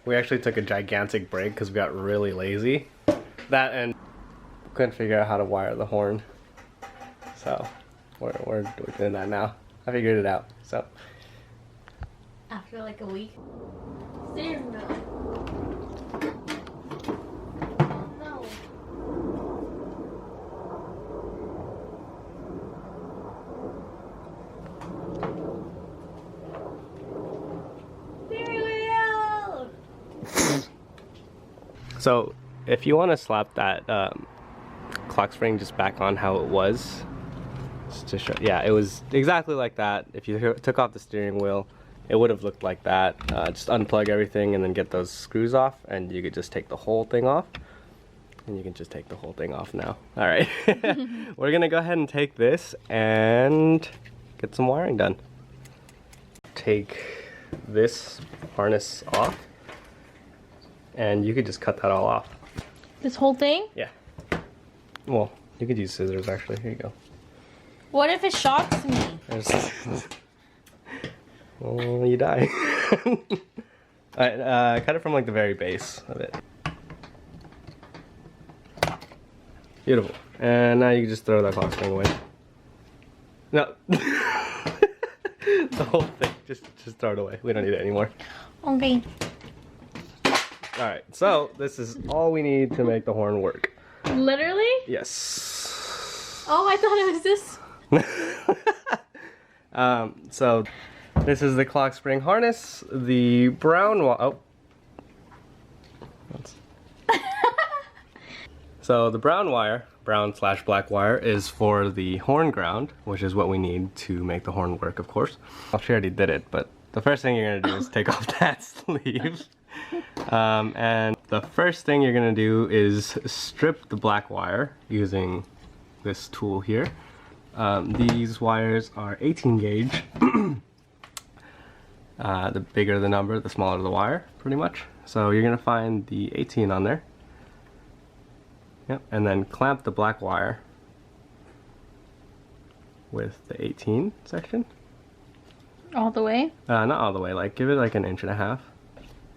We actually took a gigantic break because we got really lazy. That and couldn't figure out how to wire the horn. So we're doing that now. I figured it out. So after like a week. Steering wheel. Oh no. Steering wheel. So if you want to slap that clock spring just back on how it was, just to show, yeah, it was exactly like that. If you took off the steering wheel, it would have looked like that. Just unplug everything and then get those screws off, and you could just take the whole thing off. And you can just take the whole thing off now. All right, we're gonna go ahead and take this and get some wiring done. Take this harness off, and you could just cut that all off. This whole thing? Yeah. Well, you could use scissors actually. Here you go. What if it shocks me? Well, you die. Alright, cut it from like the very base of it. Beautiful. And now you can just throw that clock spring away. No. The whole thing. Just throw it away. We don't need it anymore. Okay. Alright, so this is all we need to make the horn work. Literally? Yes. Oh, I thought it was this. So this is the clock spring harness. The brown So the brown wire, brown/black wire, is for the horn ground, which is what we need to make the horn work, of course. Well, she already did it, but the first thing you're gonna do is take off that sleeve. And the first thing you're gonna do is strip the black wire using this tool here. These wires are 18 gauge. The bigger the number, the smaller the wire, pretty much. So you're gonna find the 18 on there. Yep, and then clamp the black wire with the 18 section. All the way? Not all the way, like give it like an inch and a half.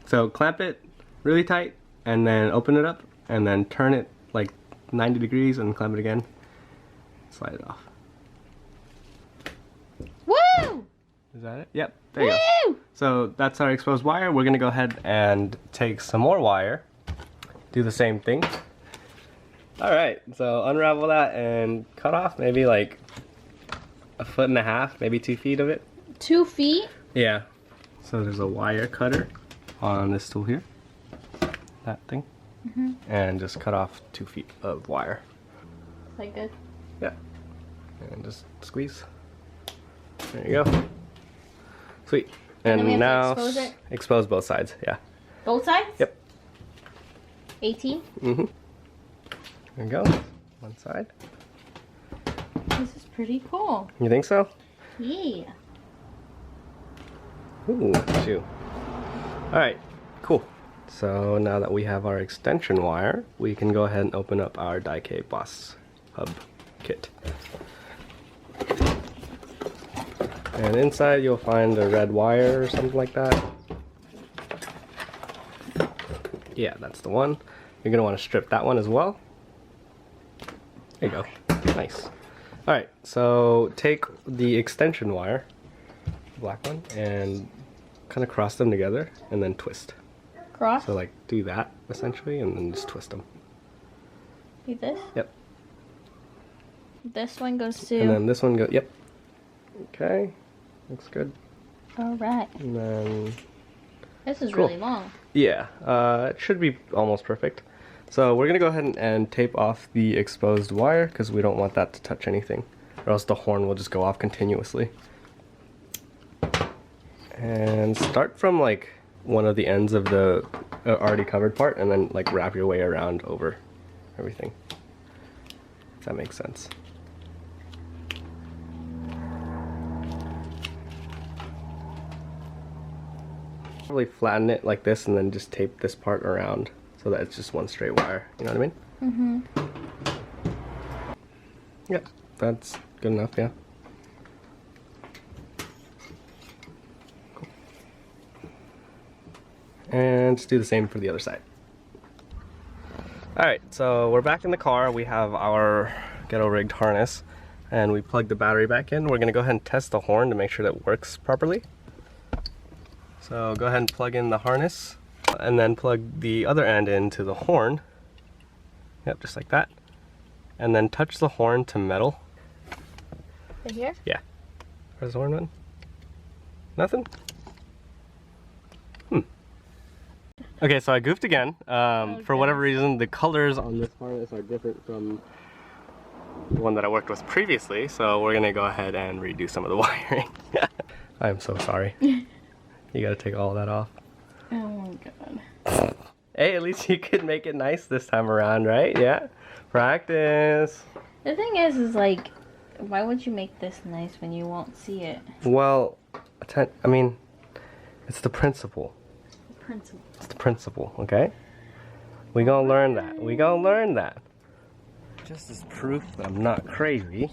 So clamp it really tight and then open it up and then turn it like 90 degrees and clamp it again. Slide it off. Woo! Is that it? Yep, there you go. So that's our exposed wire. We're gonna go ahead and take some more wire, do the same thing. All right, so unravel that and cut off maybe like 1.5 feet, maybe 2 feet of it. 2 feet? Yeah. So there's a wire cutter on this tool here, that thing, and just cut off 2 feet of wire. Is that good? Yeah. And just squeeze. There you go. Sweet. And then we have to now expose it? Expose both sides. Yeah. Both sides? Yep. 18? Mm-hmm. There you go. One side. This is pretty cool. You think so? Yeah. Ooh, look at you. Alright, cool. So now that we have our extension wire, we can go ahead and open up our Daikai Boss Hub kit. And inside you'll find a red wire or something like that. Yeah, that's the one. You're going to want to strip that one as well. There you go. Nice. Alright, so take the extension wire, black one, and kind of cross them together and then twist. Cross? So like do that essentially and then just twist them. Like this? Yep. This one goes to... And then this one goes, yep. Okay, looks good. Alright. And then... This is Cool. really long. Yeah, it should be almost perfect. So we're gonna go ahead and tape off the exposed wire because we don't want that to touch anything, or else the horn will just go off continuously. And start from like one of the ends of the already covered part and then like wrap your way around over everything. If that makes sense. Probably flatten it like this and then just tape this part around so that it's just one straight wire. You know what I mean? Mm-hmm. Yeah, that's good enough, yeah. Cool. And just do the same for the other side. Alright, so we're back in the car. We have our ghetto rigged harness and we plugged the battery back in. We're gonna go ahead and test the horn to make sure that it works properly. So go ahead and plug in the harness and then plug the other end into the horn. Yep, just like that. And then touch the horn to metal. Right here? Yeah. Where's the horn button? Nothing? Okay, so I goofed again. For whatever reason, the colors on this harness are different from the one that I worked with previously, so we're gonna go ahead and redo some of the wiring. I'm so sorry. You gotta take all that off. Oh my god. Hey, at least you could make it nice this time around, right? Yeah? Practice. The thing is like, why would you make this nice when you won't see it? Well, I mean, it's the principle. Principle. It's the principle, okay? We gonna learn that. We gonna learn that. Just as proof that I'm not crazy,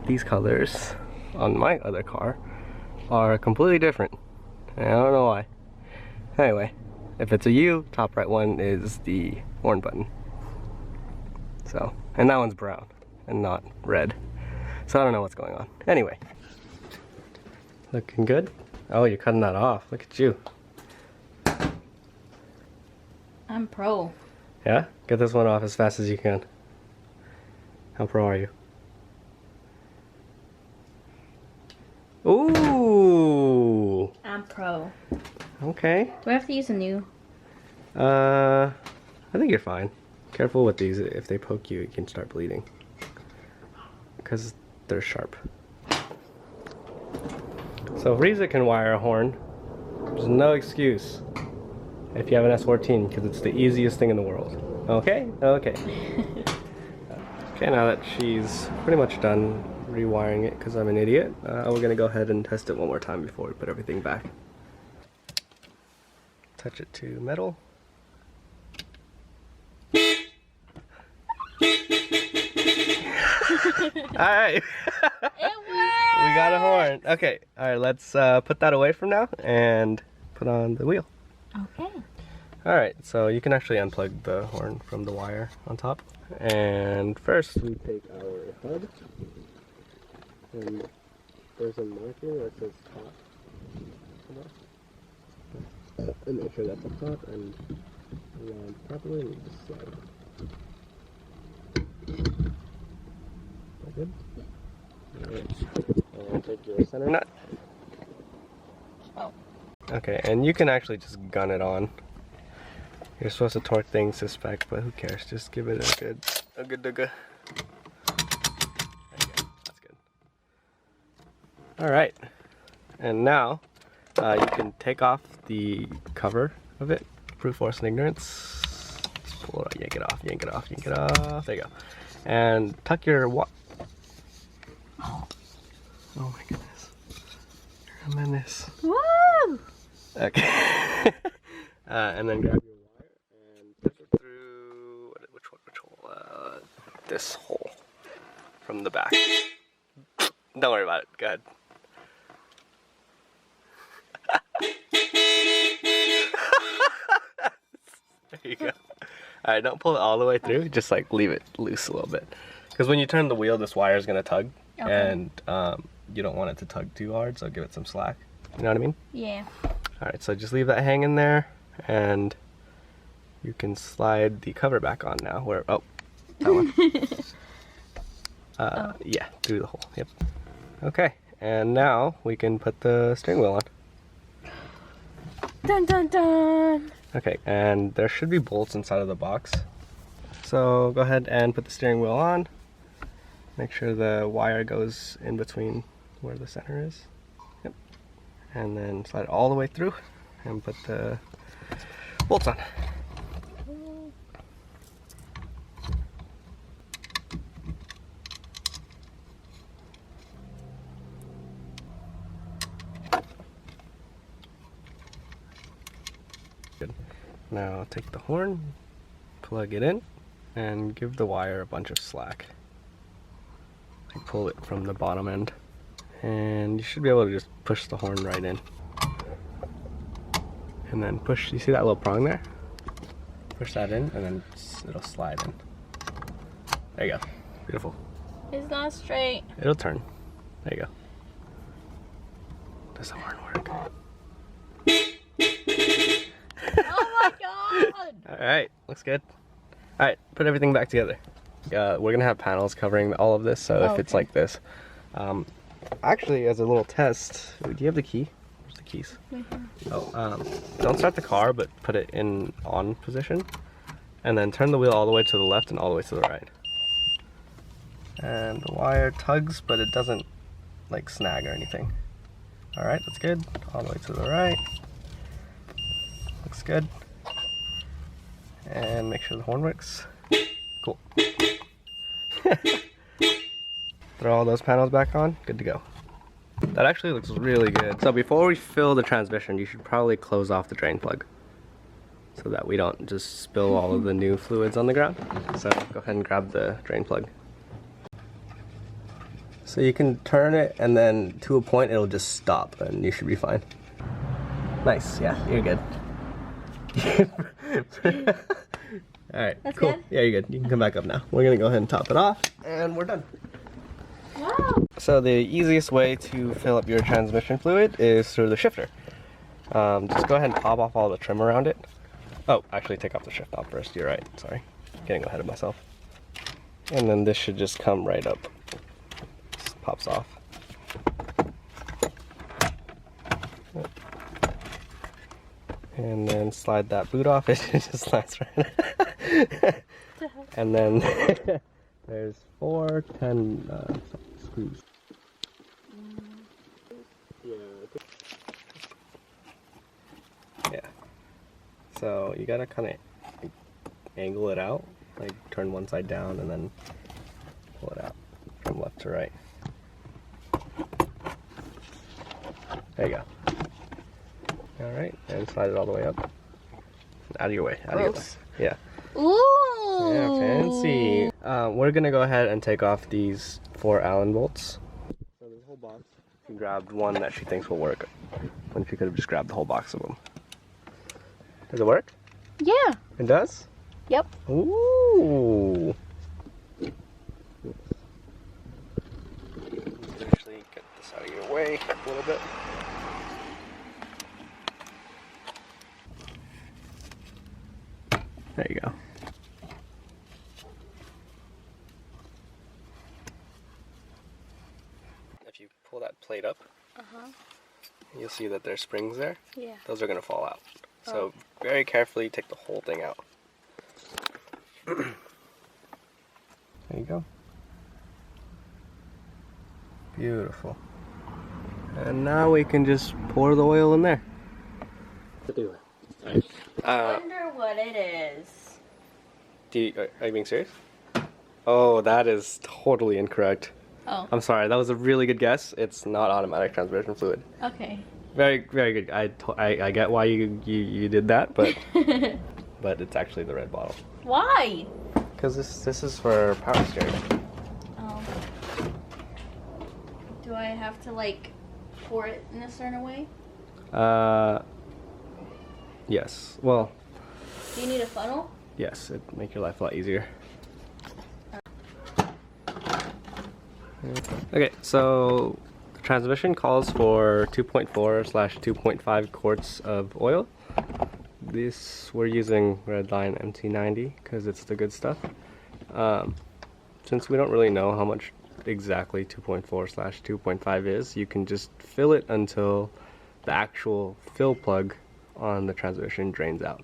these colors on my other car are completely different. And I don't know why. Anyway, if it's a U, top right one is the horn button. So, and that one's brown and not red. So I don't know what's going on. Anyway. Looking good? Oh, you're cutting that off. Look at you. I'm pro. Yeah? Get this one off as fast as you can. How pro are you? Ooh! I'm pro. Okay. Do I have to use a new? I think you're fine. Careful with these. If they poke you, you can start bleeding. Because they're sharp. So Rizza can wire a horn. There's no excuse if you have an S14, because it's the easiest thing in the world. Okay? Okay. Okay, now that she's pretty much done rewiring it because I'm an idiot, we're gonna go ahead and test it one more time before we put everything back. Touch it to metal. Alright! It worked! We got a horn. Okay, alright, let's put that away from now and put on the wheel. Okay. Alright, so you can actually unplug the horn from the wire on top. And first we take our hub, and there's a marker that says top. And make sure that's up top and around properly, and just slide it. Is that good? Alright, and take your center nut. Oh. Okay, and you can actually just gun it on. You're supposed to torque things to spec, but who cares? Just give it a good. There you go. That's good. Alright. And now, you can take off the cover of it. Brute force and ignorance. Just pull it out, yank it off, yank it off, yank it off. There you go. And tuck your Oh my goodness. You're a menace. Woo! Okay. And then grab your wire and push it through which hole? This hole from the back. Don't worry about it. Go ahead. There you go. Alright, don't pull it all the way through. Just like leave it loose a little bit. Because when you turn the wheel, this wire is gonna tug, and you don't want it to tug too hard. So give it some slack. You know what I mean? Yeah. Alright, so just leave that hanging there, and you can slide the cover back on now. Where, oh, that one. Yeah, through the hole, yep. Okay, and now we can put the steering wheel on. Dun dun dun! Okay, and there should be bolts inside of the box. So go ahead and put the steering wheel on. Make sure the wire goes in between where the center is. Yep. And then slide it all the way through and put the bolts on. Good. Now take the horn, plug it in, and give the wire a bunch of slack. Like pull it from the bottom end, and you should be able to just push the horn right in. And then push, you see that little prong there? Push that in and then it'll slide in. There you go. Beautiful. It's not straight. It'll turn. There you go. Does the horn work? Oh my god! Alright, looks good. Alright, put everything back together. We're gonna have panels covering all of this, so if it's like this. Actually, as a little test, do you have the key? Where's the keys? Right here. Oh, don't start the car, but put it in on position. And then turn the wheel all the way to the left and all the way to the right. And the wire tugs, but it doesn't like snag or anything. Alright, that's good. All the way to the right. Looks good. And make sure the horn works. Cool. Throw all those panels back on. Good to go. That actually looks really good. So before we fill the transmission, you should probably close off the drain plug so that we don't just spill all of the new fluids on the ground. So go ahead and grab the drain plug. So you can turn it and then to a point it'll just stop and you should be fine. Nice, yeah, you're good. Alright, cool. Good? Yeah, you're good. You can come back up now. We're gonna go ahead and top it off and we're done. Wow! So the easiest way to fill up your transmission fluid is through the shifter. Just go ahead and pop off all the trim around it. Oh, actually take off the shift knob first. You're right, sorry. Getting ahead of myself. And then this should just come right up. Just pops off. And then slide that boot off. It just slides right. And then there's 4 10 screws. Yeah. So you gotta kind of angle it out, like turn one side down and then pull it out from left to right. There you go. All right, and slide it all the way up. Out of your way. Out of your way. Yeah. Ooh! Yeah, fancy. We're gonna go ahead and take off these 4 Allen bolts. So there's a whole box. She grabbed one that she thinks will work. When she could have just grabbed the whole box of them. Does it work? Yeah. It does? Yep. Ooh. Actually, get this out of your way a little bit. There you go. If you pull that plate up, you'll see that there's springs there. Yeah. Those are going to fall out. So very carefully take the whole thing out. There you go. Beautiful. And now we can just pour the oil in there. I wonder what it is. Are you being serious? Oh, that is totally incorrect. Oh. I'm sorry, that was a really good guess. It's not automatic transmission fluid. Okay. Very, very good. I get why you did that, but but it's actually the red bottle. Why? Because this is for power steering. Oh. Do I have to like pour it in a certain way? Yes. Well. Do you need a funnel? Yes, it'd make your life a lot easier. Okay, so the transmission calls for 2.4/2.5 quarts of oil. We're using Redline MT90 because it's the good stuff. Since we don't really know how much exactly 2.4/2.5 is, you can just fill it until the actual fill plug on the transmission drains out.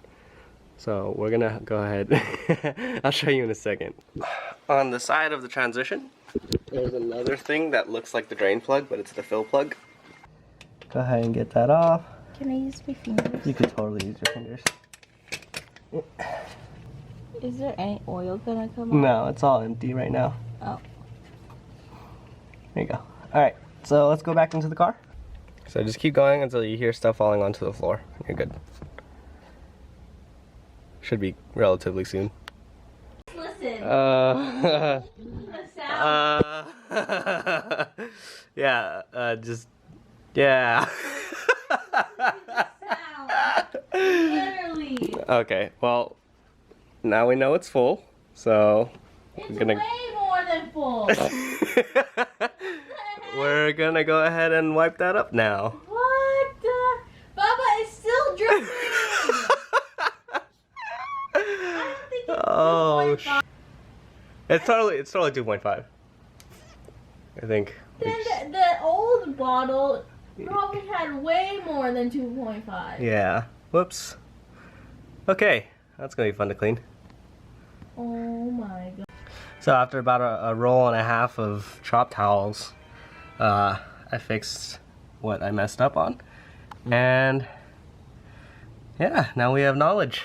So we're gonna go ahead. I'll show you in a second. On the side of the transition, there's another thing that looks like the drain plug, but it's the fill plug. Go ahead and get that off. Can I use my fingers? You could totally use your fingers. Is there any oil gonna come out? No, it's all empty right now. Oh. There you go. Alright, so let's go back into the car. So just keep going until you hear stuff falling onto the floor. You're good. Should be relatively soon. Listen. Yeah, just, yeah. Sound. Literally. Okay, well, now we know it's full, so It's we're gonna... way more than full. We're gonna go ahead and wipe that up now. What the? Baba is still dripping. I don't think it's Oh, 2.5. it's totally 2.5. I think. Then the old bottle probably had way more than 2.5. Yeah. Whoops. Okay, that's gonna be fun to clean. Oh my god. So after about a roll and a half of chop towels, I fixed what I messed up on. And yeah, now we have knowledge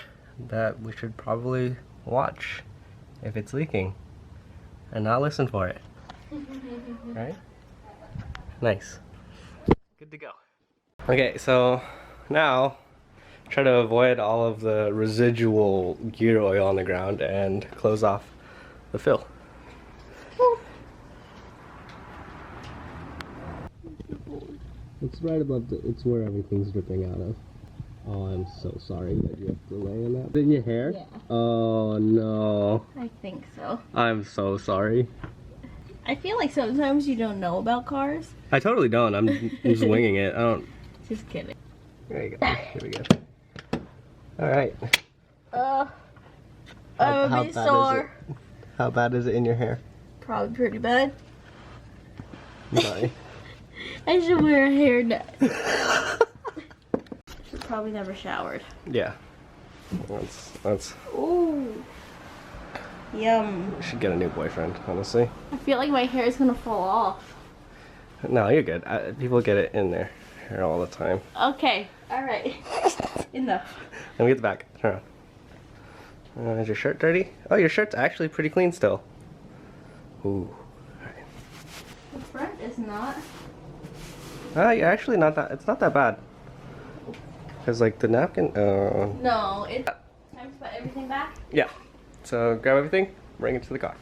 that we should probably watch if it's leaking and not listen for it. Right? Nice. Good to go. Okay, so now try to avoid all of the residual gear oil on the ground and close off the fill. It's right above it's where everything's dripping out of. Oh, I'm so sorry that you have to lay in that. In your hair? Yeah. Oh no. I think so. I'm so sorry. I feel like sometimes you don't know about cars. I totally don't. I'm just winging it. I don't. Just kidding. There you go. Here we go. Alright. I'm How a bad bit is sore. How bad is it in your hair? Probably pretty bad. I'm sorry. I should wear a hairnet. Probably never showered. Yeah. That's. Ooh. Yum. You should get a new boyfriend, honestly. I feel like my hair is gonna fall off. No, you're good. People get it in their hair all the time. Okay. Alright. Enough. Let me get the back. Turn around. Is your shirt dirty? Oh, your shirt's actually pretty clean still. Ooh. Alright. The front is not. You're actually not that. It's not that bad. Cause like the napkin. No, it's time to put everything back. Yeah. So grab everything, bring it to the car.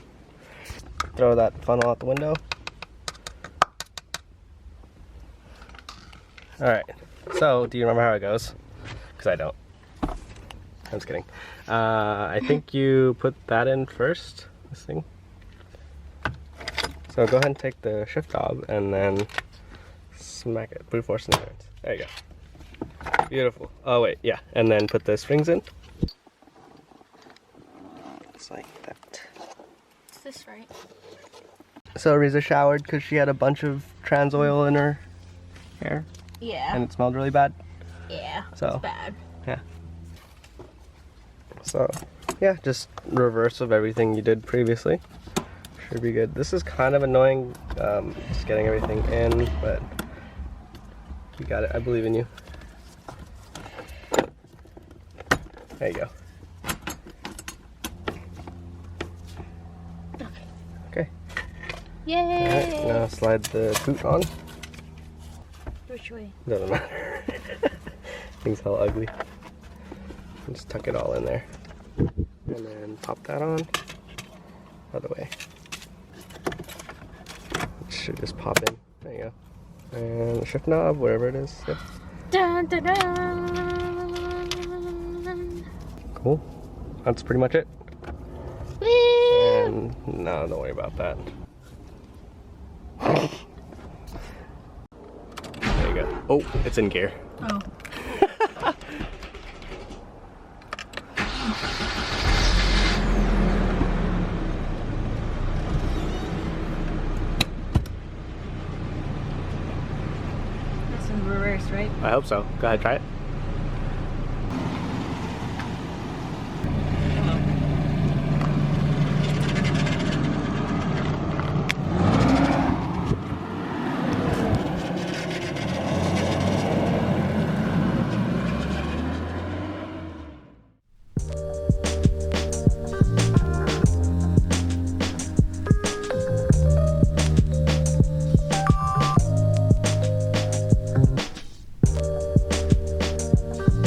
Throw that funnel out the window. All right. So do you remember how it goes? Cause I don't. I'm just kidding. I think you put that in first. This thing. So go ahead and take the shift knob and then smack it. Brute force in the turns. There you go. Beautiful. Oh wait, yeah. And then put the springs in. Just like that. Is this right? So Rizza showered because she had a bunch of trans oil in her hair. Yeah. And it smelled really bad. Yeah. So. It's bad. Yeah. So, yeah, just reverse of everything you did previously. Should be good. This is kind of annoying, just getting everything in, but you got it. I believe in you. There you go. Okay. Yay! Alright, now slide the boot on. Which way? Doesn't matter. Thing's hell ugly. Just tuck it all in there. And then pop that on. Other way. It should just pop in. There you go. And the shift knob, wherever it is. Yep. Dun, dun, dun. Cool. That's pretty much it. Whee! And no, don't worry about that. There you go. Oh, it's in gear. Oh. That's in reverse, right? I hope so. Go ahead, try it.